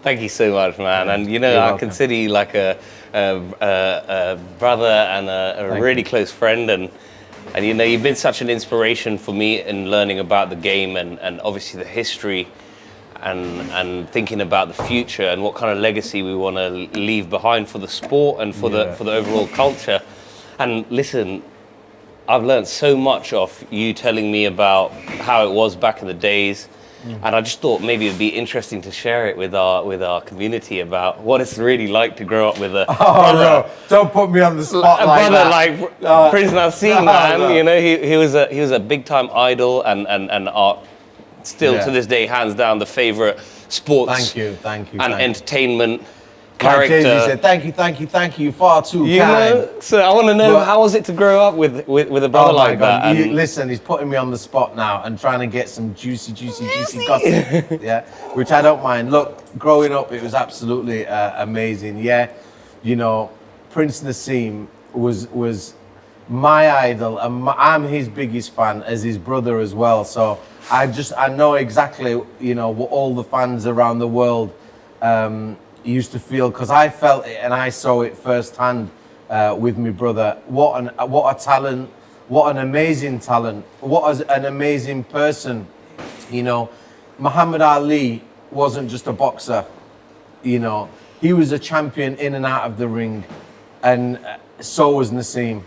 Thank you so much, man. Yeah, and you know, I consider you like a brother and a really close friend, and you know, you've been such an inspiration for me in learning about the game and obviously the history and thinking about the future and what kind of legacy we want to leave behind for the sport and for the overall culture. And listen, I've learned so much off you telling me about how it was back in the days. And I just thought maybe it'd be interesting to share it with our community about what it's really like to grow up with a brother. No, don't put me on the spot like that. Like Prince Naseem, man. No. You know, he was a big time idol and art still to this day, hands down, the favorite sports. Thank you, and entertainment character. Said, thank you, far too kind. Know? So I want to know, how was it to grow up with a brother like that? Listen, he's putting me on the spot now and trying to get some juicy gossip. Yeah, which I don't mind. Look, growing up, it was absolutely amazing. Yeah, you know, Prince Naseem was my idol, and I'm his biggest fan as his brother as well. So I know exactly, you know, what all the fans around the world used to feel, because I felt it and I saw it firsthand with my brother. What a talent! What an amazing talent! What an amazing person! You know, Muhammad Ali wasn't just a boxer. You know, he was a champion in and out of the ring, and so was Naseem.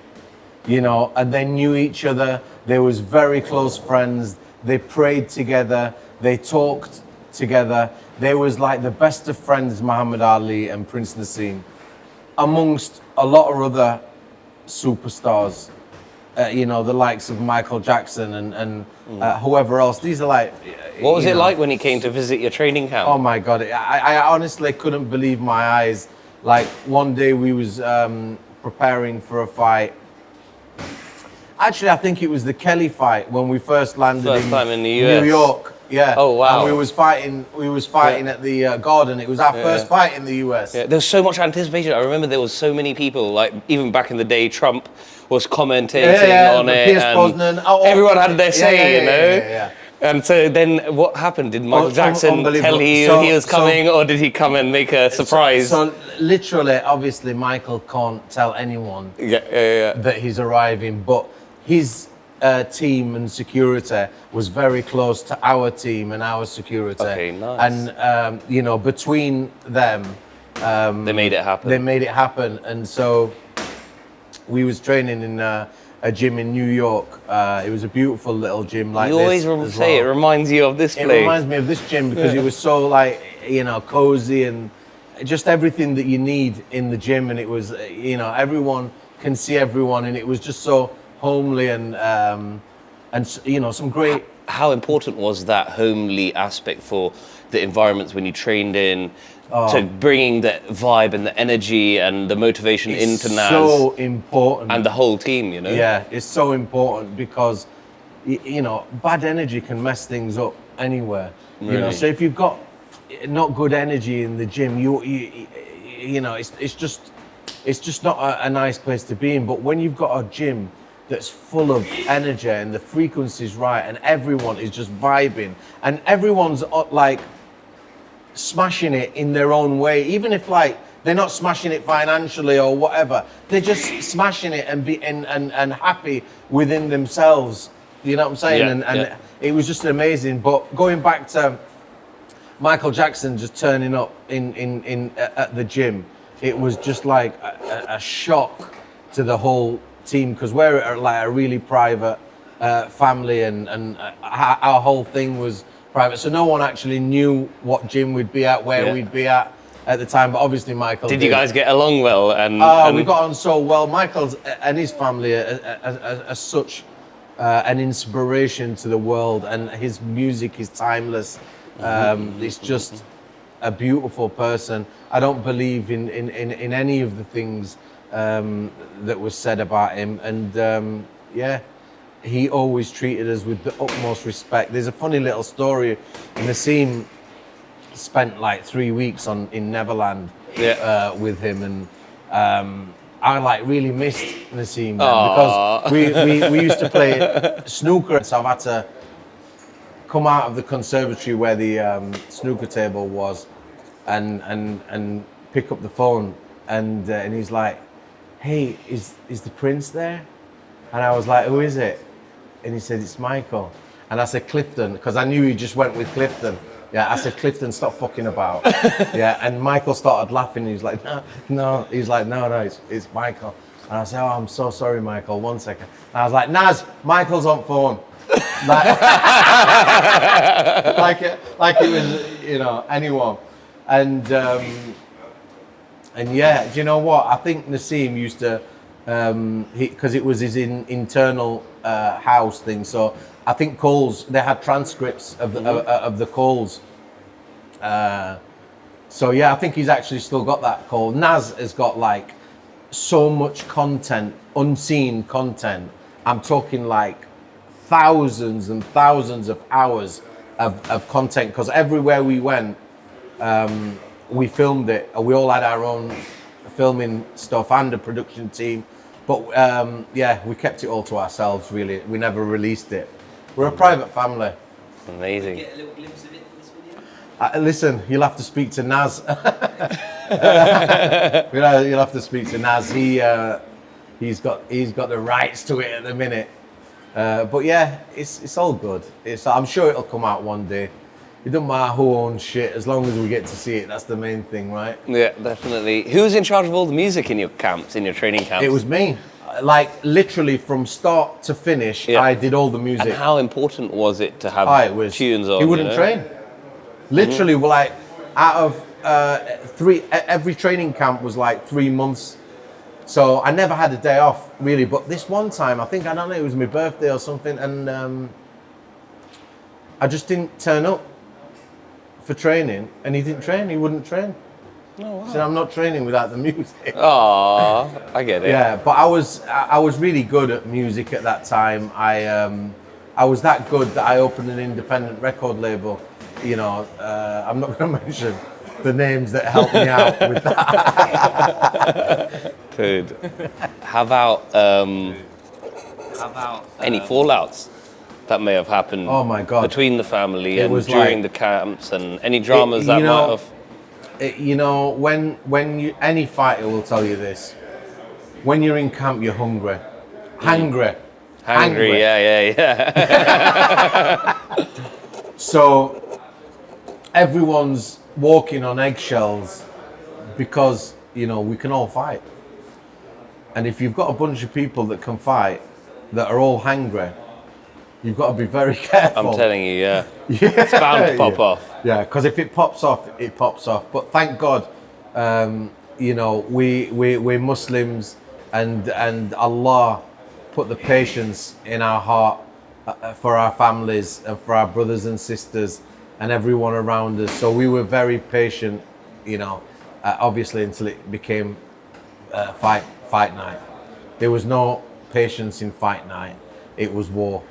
You know, and they knew each other. They was very close friends. They prayed together. They talked together. They was like the best of friends, Muhammad Ali and Prince Naseem, amongst a lot of other superstars, you know, the likes of Michael Jackson and whoever else. These are like... What was it like when he came to visit your training camp? Oh my God, I honestly couldn't believe my eyes. Like one day we was preparing for a fight. Actually, I think it was the Kelly fight when we first landed in the US. New York. Yeah. Oh wow. And we was fighting at the Garden. It was our first fight in the US. Yeah. There was so much anticipation. I remember there was so many people. Like even back in the day, Trump was commentating on it. Pierce Brosnan. Everyone had their say, you know. Yeah. And so then, what happened? Did Michael Jackson tell you he was coming, or did he come and make a surprise? So literally, obviously, Michael can't tell anyone that he's arriving, but his team and security was very close to our team and our security. Okay, nice. And you know, between them, they made it happen. And so we was training in a gym in New York. It was a beautiful little gym like this. You always say it reminds you of this place. It reminds me of this gym because it was so like, you know, cozy and just everything that you need in the gym. And it was, you know, everyone can see everyone, and it was just so homely and you know, some great. How important was that homely aspect for the environments when you trained in, to bringing the vibe and the energy and the motivation into Nas? So important. And the whole team, you know. Yeah, it's so important because you know, bad energy can mess things up anywhere. Really? You know, so if you've got not good energy in the gym, you know, it's just not a nice place to be in. But when you've got a gym that's full of energy and the frequency's right and everyone is just vibing and everyone's like smashing it in their own way, even if like they're not smashing it financially or whatever, they're just smashing it and and happy within themselves. You know what I'm saying? Yeah, it was just amazing. But going back to Michael Jackson just turning up in at the gym, it was just like a shock to the whole team, because we're like a really private family and our whole thing was private, so no one actually knew what gym we'd be at, where we'd be at the time. But obviously Michael did. You guys get along well? And we got on so well. Michael's and his family are such an inspiration to the world, and his music is timeless. It's just a beautiful person. I don't believe in any of the things that was said about him, and he always treated us with the utmost respect. There's a funny little story. Naseem spent like 3 weeks in Neverland with him, and I like really missed Naseem because we used to play snooker, so I've had to come out of the conservatory where the snooker table was, and pick up the phone, and he's like, "Hey, is the Prince there?" And I was like, "Who is it?" And he said, "It's Michael." And I said, "Clifton," because I knew he just went with Clifton. Yeah, I said, "Clifton, stop fucking about." Yeah, and Michael started laughing. He's like, no. He's like, no, it's Michael. And I said, "Oh, I'm so sorry, Michael. 1 second." And I was like, "Naz, Michael's on phone." Like, like it was, you know, anyone. And yeah, do you know what? I think Naseem used to, because it was his internal house thing. So I think Coles, they had transcripts of the Coles. So yeah, I think he's actually still got that call. Naz has got like so much content, unseen content. I'm talking like thousands and thousands of hours of content, because everywhere we went, we filmed it. We all had our own filming stuff and a production team. But yeah, we kept it all to ourselves, really. We never released it. We're a private family. Amazing. Get a little glimpse of it for this video. Listen, you'll have to speak to Naz. You'll have to speak to Naz. He's got the rights to it at the minute. But yeah, it's all good. I'm sure it'll come out one day. It doesn't matter who owns shit, as long as we get to see it. That's the main thing, right? Yeah, definitely. Who's in charge of all the music in your camps, in your training camps? It was me. Like literally from start to finish, Yeah. I did all the music. And how important was it to have tunes on? He wouldn't train. Literally, like out of every training camp was like 3 months. So I never had a day off, really. But this one time, I don't know, it was my birthday or something, and I just didn't turn up for training, and he didn't train. He wouldn't train. Oh, wow. He said, "I'm not training without the music." Aw, I get it. Yeah, but I was really good at music at that time. I was that good that I opened an independent record label. You know, I'm not going to mention the names that helped me out with that. Dude, how about any fallouts that may have happened? Oh my God. Between the family It and was during like- the camps, and any dramas that you know, might have. You know, when any fighter will tell you this, when you're in camp, you're hungry. Hungry. Hungry, yeah. So everyone's walking on eggshells because, you know, we can all fight. And if you've got a bunch of people that can fight, that are all hungry, you've got to be very careful. I'm telling you, yeah. Yeah. It's bound to pop off. Yeah, because if it pops off, it pops off. But thank God, you know, we're Muslims, and Allah put the patience in our heart for our families and for our brothers and sisters and everyone around us. So we were very patient, you know, obviously until it became fight night. There was no patience in fight night. It was war.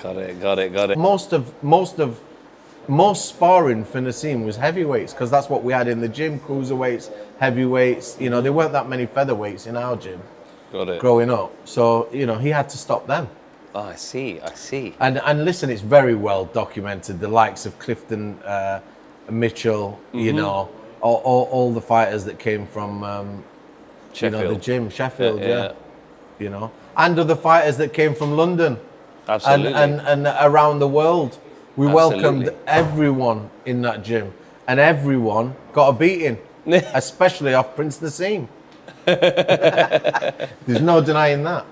Got it. Most sparring for Naseem was heavyweights, because that's what we had in the gym. Cruiserweights, heavyweights. You know, there weren't that many featherweights in our gym Got it. growing up. So, you know, he had to stop them. Oh, I see. And listen, it's very well documented. The likes of Clifton, Mitchell, you know, all the fighters that came from, you know, the gym, Sheffield, yeah. You know, and other fighters that came from London. Absolutely. And around the world. We Absolutely. welcomed everyone in that gym, and everyone got a beating, especially off Prince Naseem. There's no denying that.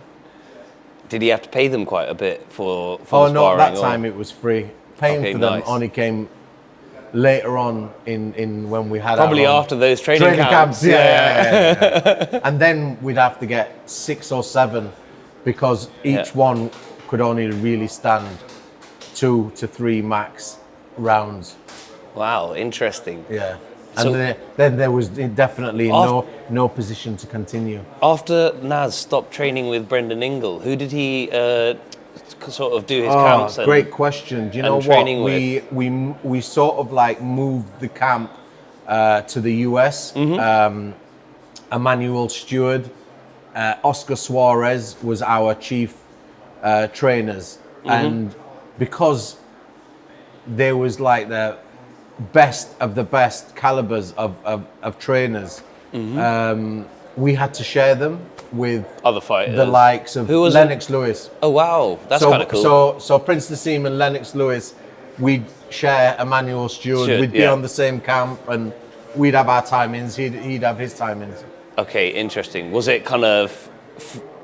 Did he have to pay them quite a bit for Oh the no, sparring? that or- time it was free. Paying Okay, for them nice. only came later on in when we had Probably our own after those training camps. Yeah. And then we'd have to get 6 or 7, because each one could only really stand 2 to 3 max rounds. Wow, interesting. Yeah. So- And then there was definitely no position to continue. After Naz stopped training with Brendan Ingle, who did he sort of do his camps and Great question. Do you know and what? training We sort of like moved the camp to the US. Emmanuel Stewart, Oscar Suarez was our chief trainers, and because there was like the best of the best calibers of trainers. We had to share them with Other fighters. the likes of Who was Lennox Lewis. Oh wow, that's kind of cool. So Prince Naseem and Lennox Lewis, we'd share a manual steward. We'd be on the same camp, and we'd have our timings. He'd have his timings. Okay, interesting. Was it kind of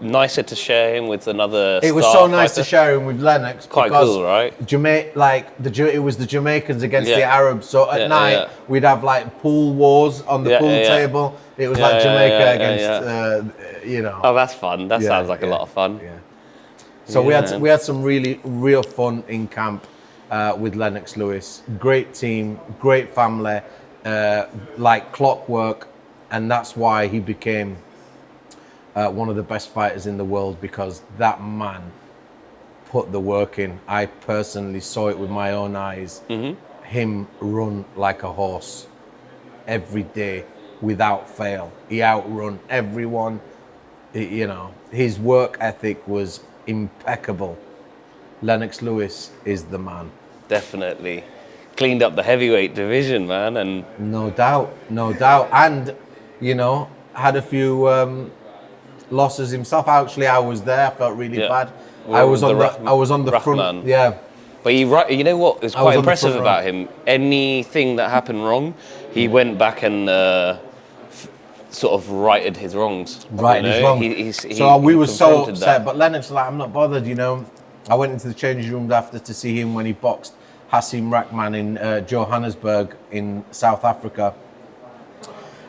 nicer to share him with another? It was so nice to share him with Lennox. Quite cool, right? It was the Jamaicans against the Arabs. So at night we'd have like pool wars on the pool table. It was like Jamaica against, you know. Oh, that's fun. That sounds like a lot of fun. Yeah. So we had some really real fun in camp with Lennox Lewis. Great team, great family, like clockwork, and that's why he became one of the best fighters in the world, because that man put the work in. I personally saw it with my own eyes. Him run like a horse every day without fail. He outrun everyone. You know, his work ethic was impeccable. Lennox Lewis is the man. Definitely. Cleaned up the heavyweight division, man, and no doubt. And, you know, had a few losses himself. Actually, I was there. I felt really bad. I was on the front. Yeah. But you know what was quite impressive about him? Anything that happened wrong, he went back and sort of righted his wrongs. Righted his wrongs. So we were so upset. But Lennox was like, I'm not bothered, you know. I went into the changing rooms after to see him when he boxed Hasim Rahman in Johannesburg in South Africa.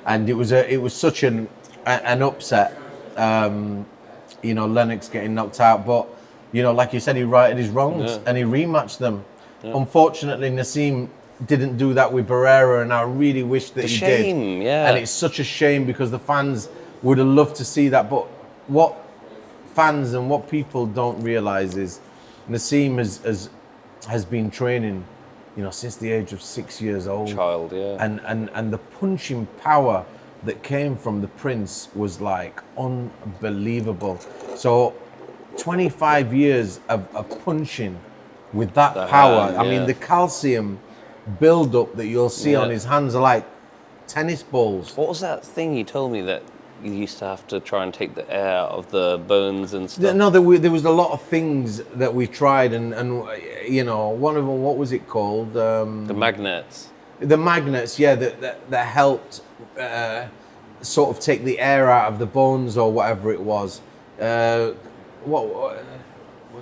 And it was such an upset, you know, Lennox getting knocked out. But, you know, like you said, he righted his wrongs and he rematched them. Unfortunately, Naseem didn't do that with Barrera, and I really wish that he did. And it's such a shame, because the fans would have loved to see that. But what fans and what people don't realize is Naseem has been training, you know, since the age of 6 years old. Child, yeah. And the punching power that came from the Prince was like unbelievable. So 25 years of punching with that power. I mean, the calcium build up that you'll see on his hands are like tennis balls. What was that thing you told me that you used to have to try and take the air out of the bones and stuff? No, there was a lot of things that we tried, and you know, one of them, what was it called? The magnets. The magnets, yeah, that helped sort of take the air out of the bones or whatever it was. What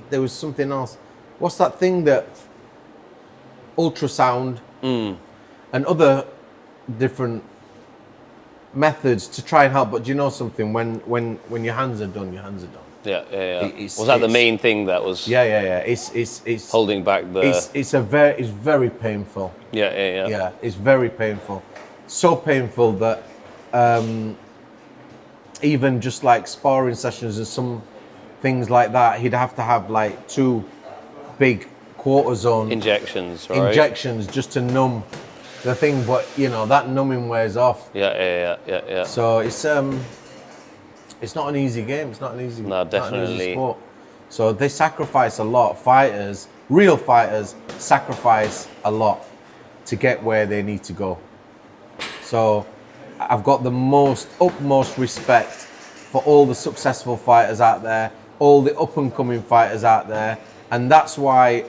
there was something else. What's that thing that ultrasound and other different methods to try and help? But do you know something? When your hands are done, your hands are done. Yeah. Was that the main thing that was? Yeah. It's holding back the. It's very painful. Yeah. Yeah, it's very painful. So painful that even just like sparring sessions and some things like that, he'd have to have like 2 big cortisone injections, right? Injections just to numb the thing, but you know that numbing wears off. Yeah. So it's not an easy game. It's not an easy. No, definitely. Not an easy sport. So they sacrifice a lot. Fighters, real fighters, sacrifice a lot to get where they need to go. So I've got the utmost respect for all the successful fighters out there, all the up and coming fighters out there, and that's why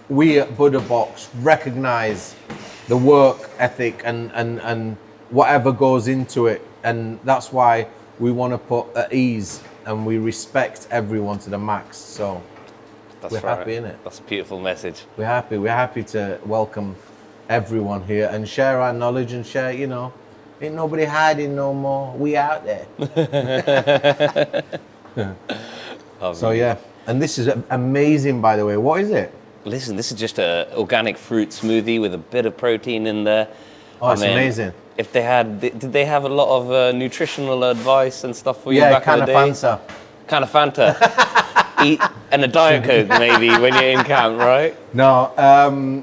we at BuddhaBox recognize the work ethic and whatever goes into it, and that's why we want to put at ease, and we respect everyone to the max. So we're happy in it. That's a beautiful message. We're happy to welcome everyone here and share our knowledge and share, you know, ain't nobody hiding no more. We out there. So yeah, and this is amazing, by the way. What is it? Listen, this is just an organic fruit smoothie with a bit of protein in there. Oh, it's amazing. If they had, did they have a lot of nutritional advice and stuff for you back in the day? Fanta. Kind of Fanta. Eat and a Diet Coke maybe when you're in camp, right? No,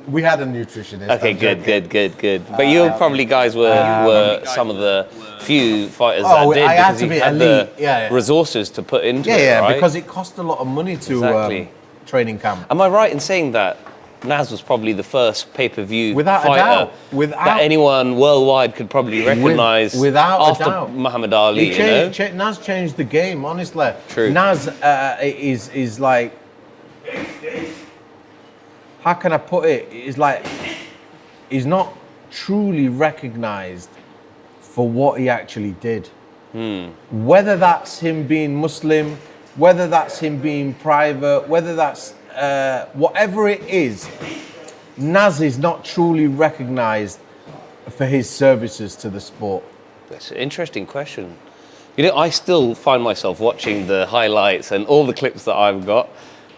we had a nutritionist. Okay, good. But you probably guys were some of the few fighters that did, because you had the resources to put into it, right? Because it cost a lot of money to training camp. Am I right in saying that Naz was probably the first pay-per-view Without a fighter doubt. Without- that anyone worldwide could probably recognize without a after doubt. Muhammad Ali. Naz changed the game, honestly. True. Naz is like, how can I put it? Is like, he's not truly recognized for what he actually did. Whether that's him being Muslim, whether that's him being private, whether that's whatever it is, Naz is not truly recognized for his services to the sport. That's an interesting question. You know, I still find myself watching the highlights and all the clips that I've got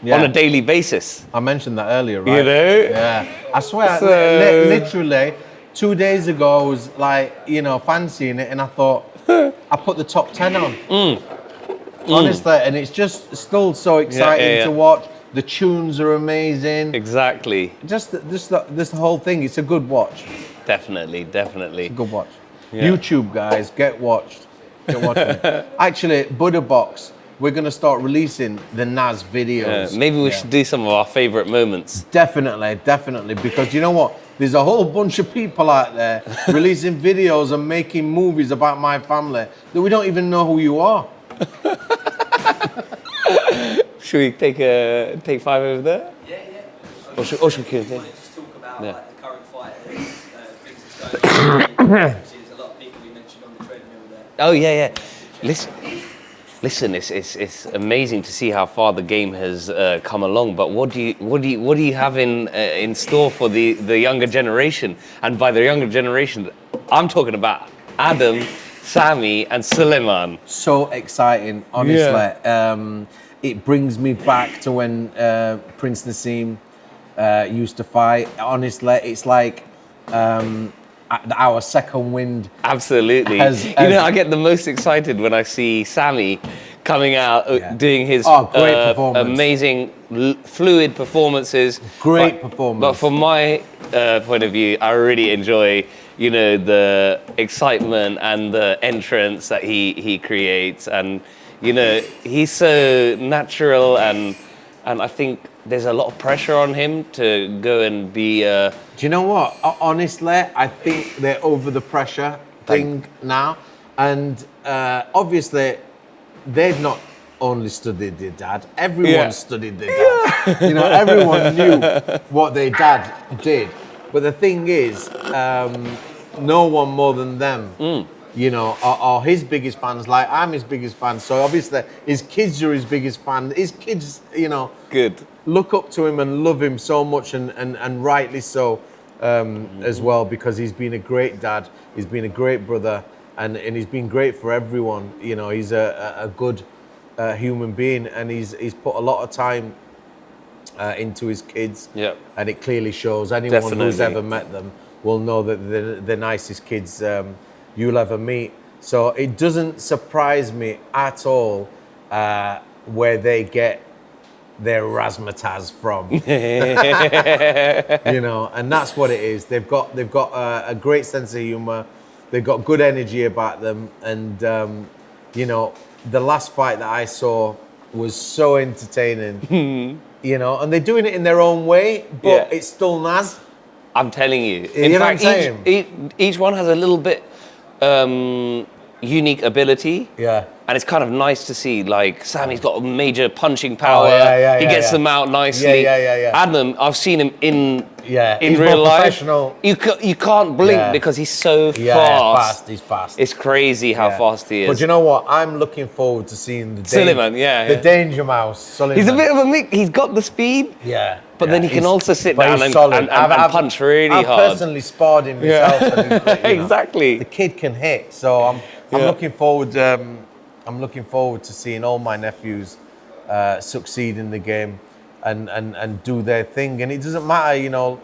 on a daily basis. I mentioned that earlier, right? You know? Yeah. I swear, So- literally, 2 days ago, I was like, you know, fancying it, and I thought, I put the top 10 on. Honestly, and it's just still so exciting to watch. The tunes are amazing. Exactly. Just this whole thing, it's a good watch. Definitely. Good watch. Yeah. YouTube, guys, get watched. Get watching. Actually, BuddhaBox, we're going to start releasing the Naz videos. Maybe we should do some of our favorite moments. Definitely, because you know what? There's a whole bunch of people out there releasing videos and making movies about my family that we don't even know who you are. Should we take 5 over there? Yeah. Or should we Just talk about like the current fighters, things that's going on. There's a lot of people we mentioned on the treadmill there. Oh yeah. Listen. It's amazing to see how far the game has come along. But what do you have in store for the younger generation? And by the younger generation, I'm talking about Adam, Sami, and Suleiman. So exciting, honestly. It brings me back to when Prince Naseem used to fight. Honestly, it's like our second wind. Absolutely. I get the most excited when I see Sami coming out doing his great performance. amazing fluid performances. Great performance. But from my point of view, I really enjoy the excitement and the entrance that he creates, and he's so natural, and I think there's a lot of pressure on him to go and be. Do you know what? Honestly, I think they're over the pressure thing now, and obviously, they've not only studied their dad. Everyone studied their dad. Everyone knew what their dad did. But the thing is, no one more than them. Are his biggest fans, like I'm his biggest fan. So obviously his kids are his biggest fan. His kids, Good. look up to him and love him so much, and rightly so as well, because he's been a great dad, he's been a great brother, and he's been great for everyone. He's a good human being, and he's put a lot of time into his kids. Yeah. And it clearly shows. Anyone who's Definitely. ever met them will know that they're the nicest kids you'll ever meet. So it doesn't surprise me at all where they get their razzmatazz from. And that's what it is. They've got a great sense of humor. They've got good energy about them, and the last fight that I saw was so entertaining. And they're doing it in their own way, but it's still Naz. I'm telling you. You know what I'm In fact, saying? each one has a little bit unique ability. Yeah. And it's kind of nice to see, like, Sami's got a major punching power. He gets them out nicely. Yeah. Adam, I've seen him in He's real more life. professional. You can't blink because he's so fast. He's fast. It's crazy how fast he is. But you know what? I'm looking forward to seeing the Suleiman, the Danger Mouse. Suleiman. He's a bit of a mix. He's got the speed. Yeah. But then he can also sit but down he's and solid. and punch really I've hard. personally sparred him myself. And Exactly. The kid can hit, so I'm looking forward. I'm looking forward to seeing all my nephews succeed in the game and do their thing. And it doesn't matter,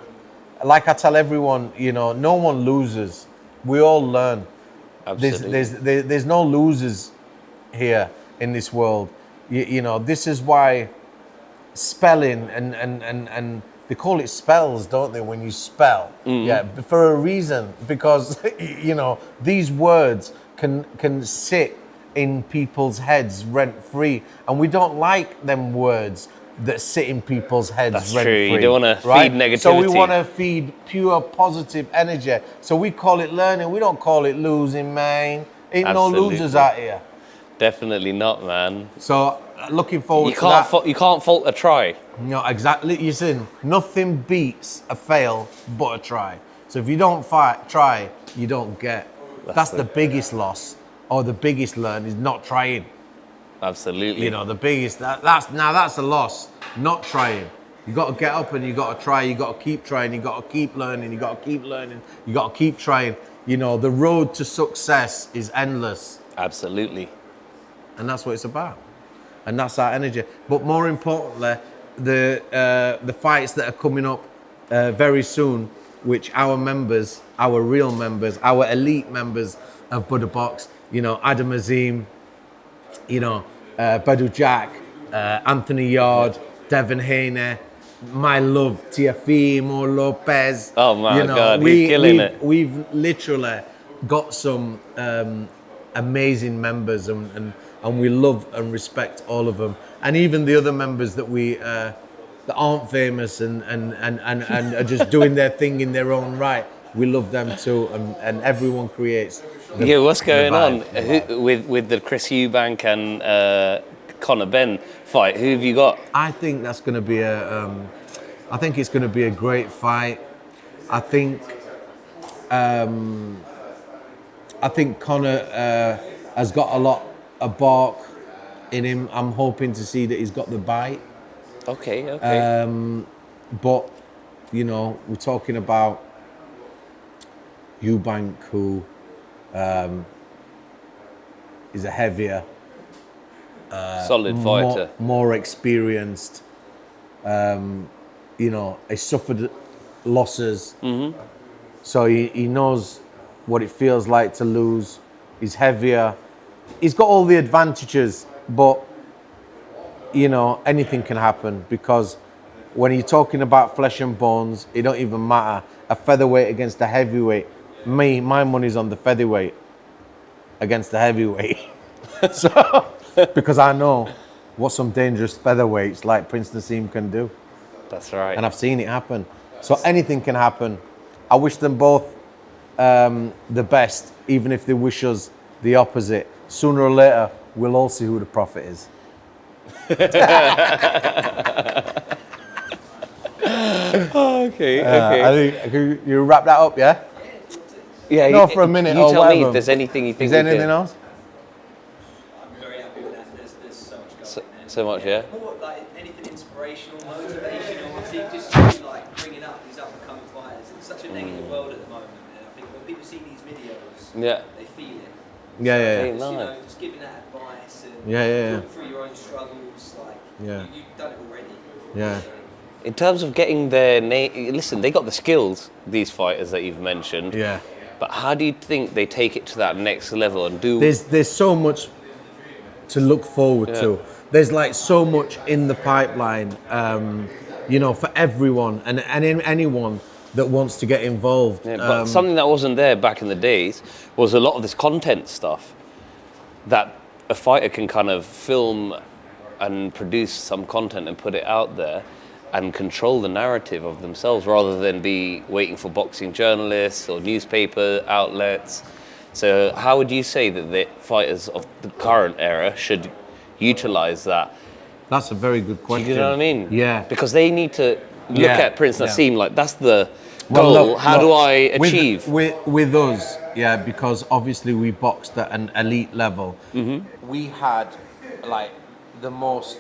like I tell everyone, no one loses. We all learn. Absolutely. There's no losers here in this world. This is why spelling and they call it spells, don't they, when you spell? Yeah, for a reason, because these words can sit in people's heads rent free, and we don't like them words. that sit in people's heads. That's rent true. You free, don't wanna right? feed negativity. So we want to feed pure positive energy. So we call it learning. We don't call it losing, man. Ain't Absolutely. no losers out here. Definitely not, man. So looking forward You to can't that. you can't fault a try. No, exactly. You see, nothing beats a fail but a try. So if you don't try, you don't get. That's the biggest loss or the biggest learn is not trying. Absolutely. You know, the biggest, that's a loss, not trying. You got to get up and you got to try, you got to keep trying, you got to keep learning, you got to keep learning, you got to keep trying. You know, the road to success is endless. Absolutely. And that's what it's about. And that's our energy. But more importantly, the fights that are coming up very soon, which our members, our real members, our elite members of BuddhaBox, you know, Adam Azim, you know, Badu Jack, Anthony Yard, Devin Haney, my love, Tiafimo Lopez. Oh my you know, God, he's killing it. We've literally got some amazing members, and we love and respect all of them, and even the other members that we that aren't famous and are just doing their thing in their own right. We love them too, and everyone creates. Yeah, what's going on the vibe. with the Chris Eubank and Conor Benn fight? Who have you got? I think that's going to be I think it's going to be a great fight. I think Conor has got a lot of bark in him. I'm hoping to see that he's got the bite. Okay. But you know, we're talking about Eubank, who is a heavier, solid fighter. more experienced. You know, he suffered losses, so he knows what it feels like to lose. He's heavier. He's got all the advantages, but you know, anything can happen because when you're talking about flesh and bones, it don't even matter. A featherweight against a heavyweight. My money's on the featherweight against the heavyweight. So, because I know what some dangerous featherweights like Prince Naseem can do. That's right. And I've seen it happen. So anything can happen. I wish them both the best, even if they wish us the opposite. Sooner or later, we'll all see who the prophet is. Okay. I think you wrap that up, yeah? Yeah. No, for a minute You or tell me whatever. if there's anything you think. Is there we anything could- else? I'm very happy with that. There's so much going in there. So much, yeah. More like anything inspirational, motivational, obviously just really like bringing up these up and coming fighters. It's such a negative world at the moment, and I think when people see these videos, Yeah. they feel it. Yeah. Hey, Just, nice. you know, just giving that advice and Yeah. talking through your own struggles, like Yeah. you've done it already. Yeah. In terms of getting their name, listen, they got the skills, these fighters that you've mentioned. Yeah. But how do you think they take it to that next level and do? There's so much to look forward to. There's like so much in the pipeline, you know, for everyone and anyone that wants to get involved. Yeah, but something that wasn't there back in the days was a lot of this content stuff that a fighter can kind of film and produce some content and put it out there and control the narrative of themselves rather than be waiting for boxing journalists or newspaper outlets. So how would you say that the fighters of the current era should utilize that? That's a very good question. You know what I mean? Yeah. Because they need to look Yeah, at Prince yeah. Naseem like that's the Well, goal. look, How do look, I achieve? with us? Yeah, because obviously we boxed at an elite level. We had like the most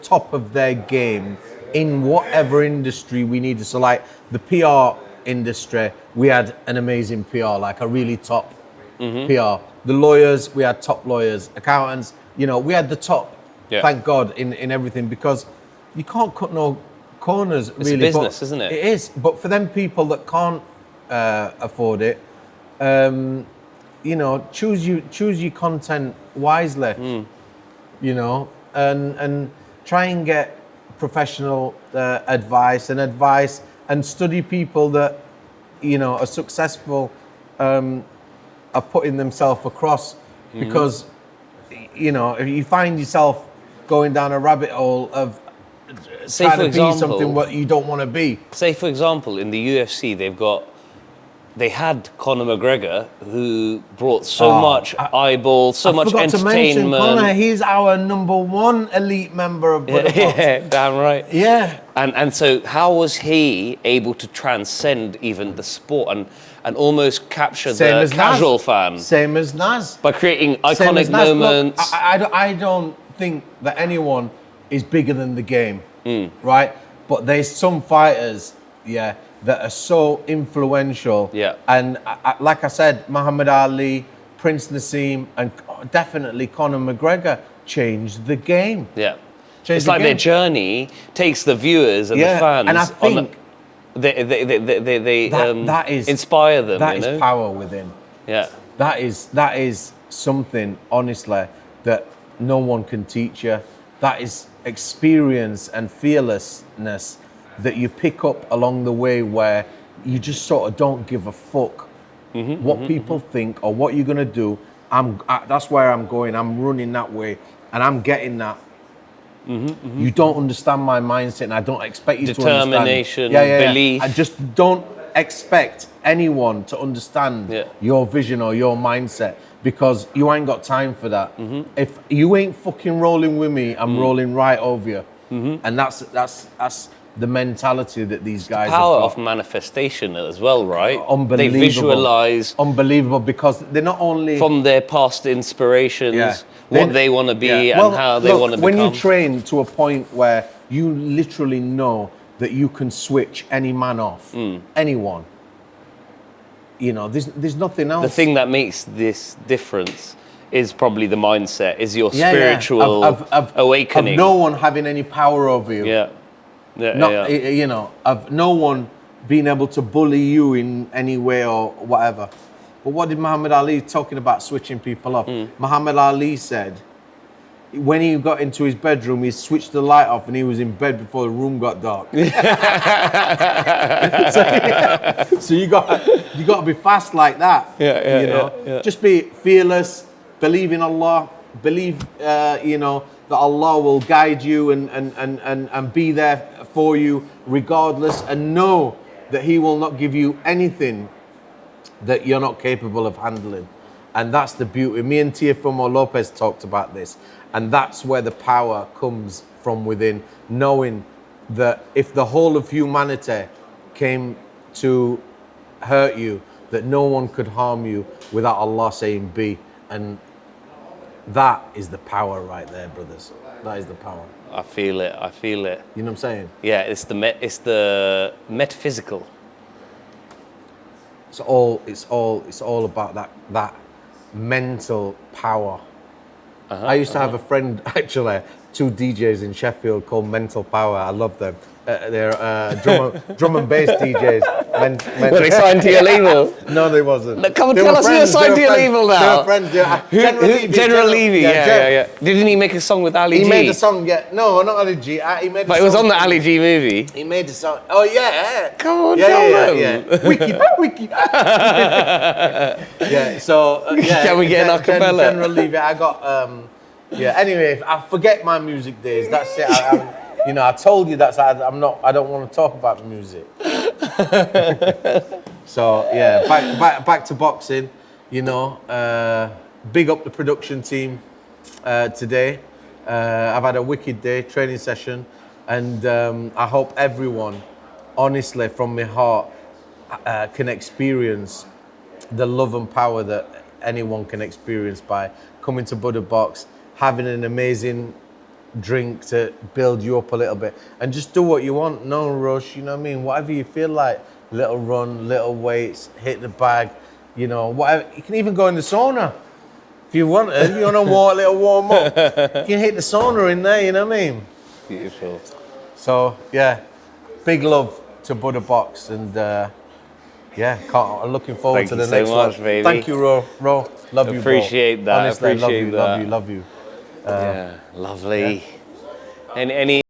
top of their game in whatever industry we needed. So like the PR industry, we had an amazing PR, like a really top PR. The lawyers, we had top lawyers. Accountants, you know, we had the top. Yeah. Thank God in everything, because you can't cut no corners. It's a really. business, but isn't it? It is. But for them people that can't afford it, you know, choose your content wisely. You know, and try and get professional advice and study people that, you know, are successful, are putting themselves across. Because, you know, if you find yourself going down a rabbit hole of Say trying for to be something example, what you don't want to be. say for example, in the UFC, they had Conor McGregor, who brought so much eyeballs, so much forgot to mention entertainment. Conor. He's our #1 elite member of BuddhaBox. Yeah, damn right. Yeah. And so how was he able to transcend even the sport and almost capture Same the as casual Nas. fan Same as Nas. by creating Same iconic as Nas. Look, moments? I don't think that anyone is bigger than the game, right? But there's some fighters, that are so influential. Yeah. And like I said, Muhammad Ali, Prince Naseem, and definitely Conor McGregor changed the game. Yeah. Changed It's the like their game. journey takes the viewers and the fans. And I think that is inspire them. That you is know? power within. Yeah. That is something, honestly, that no one can teach you. That is experience and fearlessness that you pick up along the way, where you just sort of don't give a fuck what people think or what you're gonna do. That's where I'm going. I'm running that way, and I'm getting that. You don't understand my mindset, and I don't expect you to understand. Determination, belief. I just don't expect anyone to understand your vision or your mindset, because you ain't got time for that. If you ain't fucking rolling with me, I'm rolling right over you. And that's the mentality that these guys Power have got. of manifestation as well, right? Unbelievable. They visualize Unbelievable, because they're not only from their past inspirations what they want to be and how they want to become. When you train to a point where you literally know that you can switch any man off, anyone, there's nothing else. The thing that makes this difference is probably the mindset, is your spiritual awakening. Of no one having any power over you. Of no one being able to bully you in any way or whatever. But what did Muhammad Ali, talking about switching people off? Muhammad Ali said when he got into his bedroom, he switched the light off and he was in bed before the room got dark. So you got to be fast like that. Just be fearless, believe in Allah, believe that Allah will guide you and be there for you regardless, and know that He will not give you anything that you're not capable of handling. And that's the beauty. Me and Teofimo Lopez talked about this, and that's where the power comes from within, knowing that if the whole of humanity came to hurt you, that no one could harm you without Allah saying be. And that is the power right there, brothers. That is the power. I feel it. You know what I'm saying? Yeah, it's the metaphysical. It's all about that mental power. I used to have a friend, actually, 2 DJs in Sheffield called Mental Power. I love them. They're drum and bass DJs. Were they signed to your label? No, they wasn't. No, come on, tell us who you're signed to your label now. They were friends. General Levy. Yeah. Didn't he make a song with Ali G? He made a song, No, not Ali G. He made. But it was on the Ali G movie. He made a song. Oh yeah. Come on, tell them. Wiki. So Can we get an acapella? General Levy. I got Anyway, I forget my music days. That's it. I told you that's. I don't want to talk about the music. So back to boxing. Big up the production team today. I've had a wicked day, training session, and I hope everyone, honestly, from my heart, can experience the love and power that anyone can experience by coming to BuddhaBox, having an amazing drink to build you up a little bit, and just do what you want. No rush, you know what I mean? Whatever you feel like, little run, little weights, hit the bag, whatever. You can even go in the sauna if you want to. If you want to little warm up, you can hit the sauna in there, you know what I mean? Beautiful. So big love to BuddhaBox, and I'm looking forward to the next one. Thank you so much, baby. Thank you, Ro. Love you, bro. Appreciate that. Honestly, Appreciate that. love you. Yeah, lovely. Any